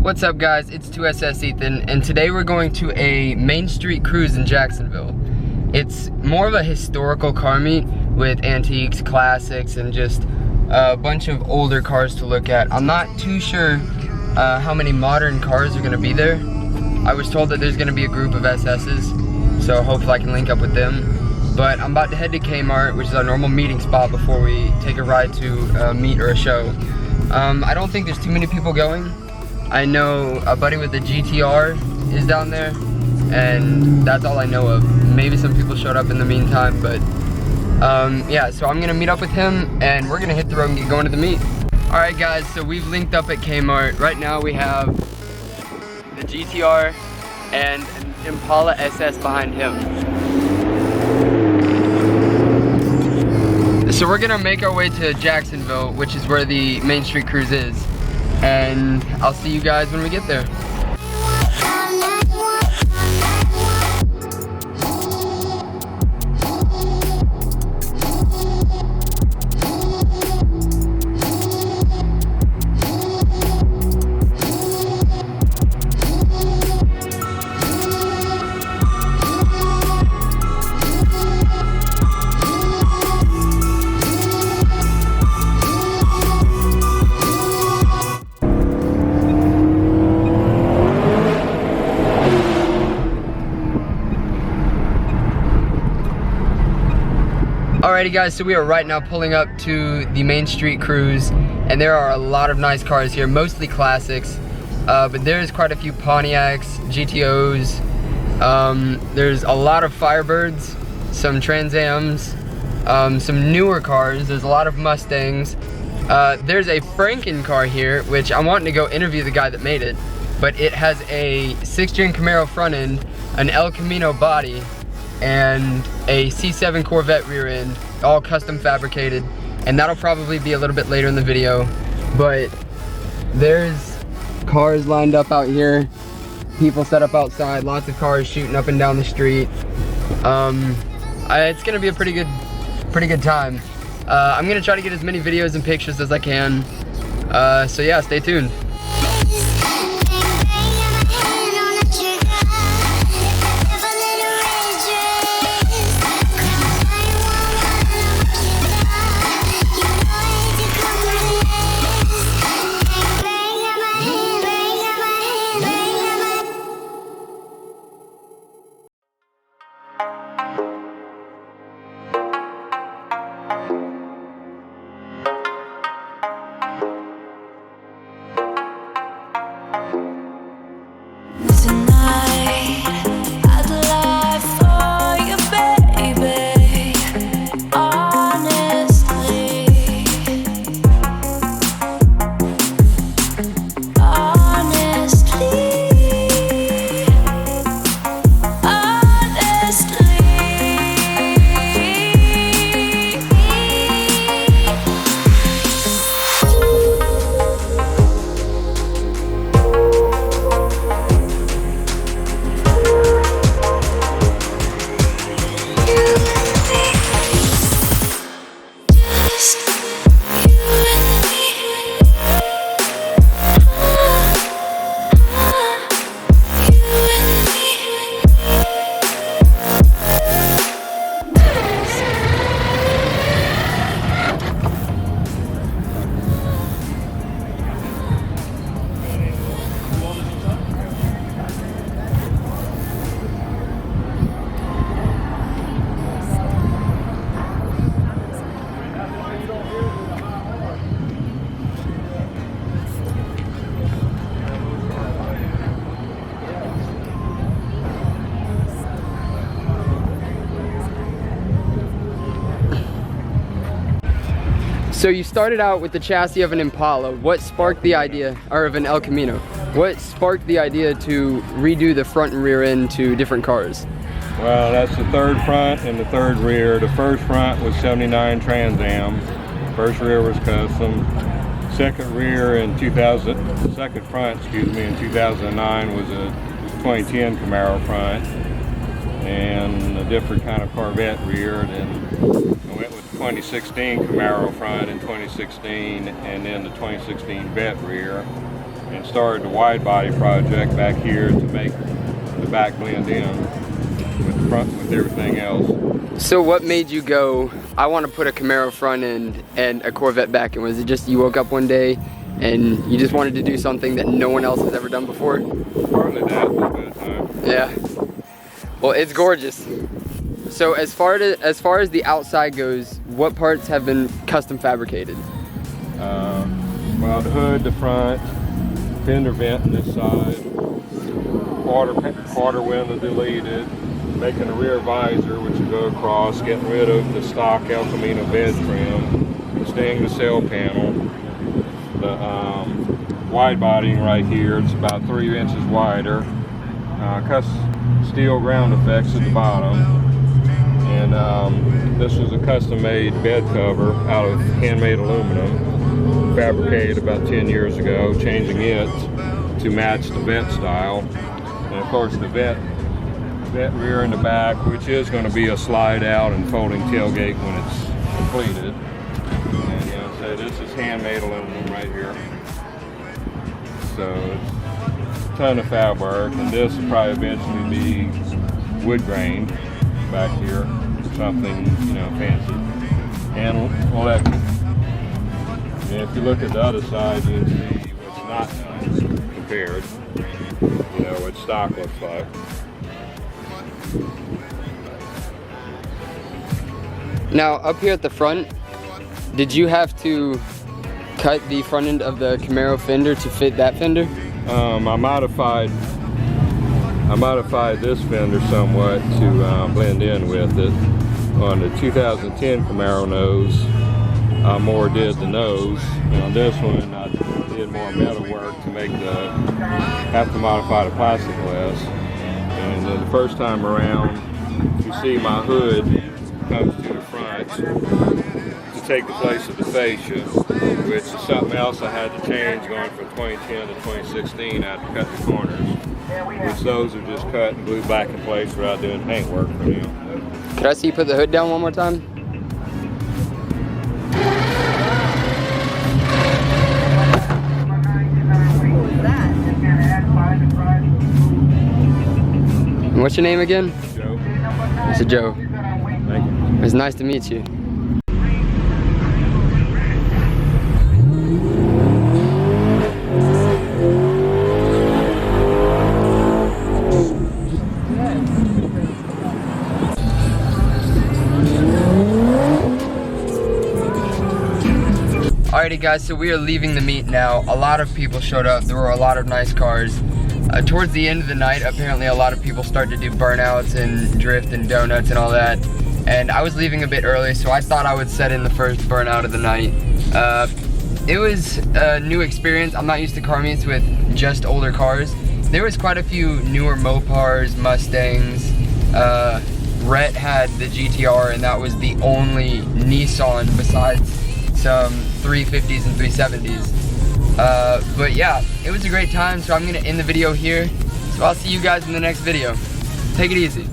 What's up guys, it's 2SS Ethan, and today we're going to a Main Street cruise in Jacksonville. It's more of a historical car meet with antiques, classics, and just a bunch of older cars to look at. I'm not too sure how many modern cars are gonna be there. I was told that there's gonna be a group of SS's, so hopefully I can link up with them. But I'm about to head to Kmart, which is our normal meeting spot before we take a ride to a meet or a show. I don't think there's too many people going. I know a buddy with the GTR is down there, and that's all I know of. Maybe some people showed up in the meantime, but yeah, so I'm gonna meet up with him and we're gonna hit the road and get going to the meet. All right guys, so we've linked up at Kmart. Right now we have the GTR and an Impala SS behind him. So we're gonna make our way to Jacksonville, which is where the Main Street cruise is. And I'll see you guys when we get there. Alrighty guys, so we are right now pulling up to the Main Street cruise, and there are a lot of nice cars here, mostly classics, but there's quite a few Pontiacs, GTOs, there's a lot of Firebirds, some Trans Ams, some newer cars, there's a lot of Mustangs, there's a Frankencar here, which I'm wanting to go interview the guy that made it, but it has a 6-gen Camaro front end, an El Camino body, and a C7 Corvette rear end, all custom fabricated, and that'll probably be a little bit later in the video. But there's cars lined up out here, people set up outside, lots of cars shooting up and down the street. It's gonna be a pretty good time. I'm gonna try to get as many videos and pictures as I can, so yeah, stay tuned. So you started out with the chassis of an Impala. What sparked the idea, or of an El Camino? What sparked the idea to redo the front and rear end to different cars? Well, that's the third front and the third rear. The first front was 79 Trans Am. First rear was custom. Second front, in 2009 was a 2010 Camaro front and a different kind of Corvette rear. Then I went with 2016 Camaro front in 2016, and then the 2016 Vet rear. and started the wide body project back here to make the back blend in with the front with everything else. So what made you go, I want to put a Camaro front end and a Corvette back end? Was it just you woke up one day and you just wanted to do something that no one else has ever done before? Partly that, a little bit of time. Yeah. Well, it's gorgeous. So as far as the outside goes, what parts have been custom fabricated? Well, the hood, the front, fender vent on this side, quarter window deleted, making a rear visor which will go across, getting rid of the stock El Camino bed trim, staying the sail panel, the wide bodying right here, it's about 3 inches wider, steel ground effects at the bottom, and this was a custom made bed cover out of handmade aluminum, fabricated about 10 years ago, changing it to match the vent style, and of course the vent rear in the back, which is going to be a slide out and folding tailgate when it's completed. And you know, so this is handmade aluminum right here. So it's a ton of fab work, and this will probably eventually be wood grain back here, something, you know, fancy. And all that. And if you look at the other side, you can see what's not done compared. You know what stock looks like. Now, up here at the front, did you have to cut the front end of the Camaro fender to fit that fender? I modified this fender somewhat to blend in with it. On the 2010 Camaro nose, I more did the nose, and on this one I did more metal work to make have to modify the plastic less. And the first time around, you see my hood comes to the front to take the place of the fascia, which is something else I had to change going from 2010 to 2016. I had to cut the corners, which those are just cut and glued back in place without doing paint work for them. Could I see you put the hood down one more time? And what's your name again? Joe. Mr. Joe. Thank you. It was nice to meet you. Alrighty guys, so we are leaving the meet now. A lot of people showed up. There were a lot of nice cars. Towards the end of the night, apparently a lot of people started to do burnouts and drift and donuts and all that. And I was leaving a bit early, so I thought I would set in the first burnout of the night. It was a new experience. I'm not used to car meets with just older cars. There was quite a few newer Mopars, Mustangs. Rhett had the GTR, and that was the only Nissan besides some 350s and 370s. But yeah, it was a great time, so I'm gonna end the video here. So I'll see you guys in the next video. Take it easy.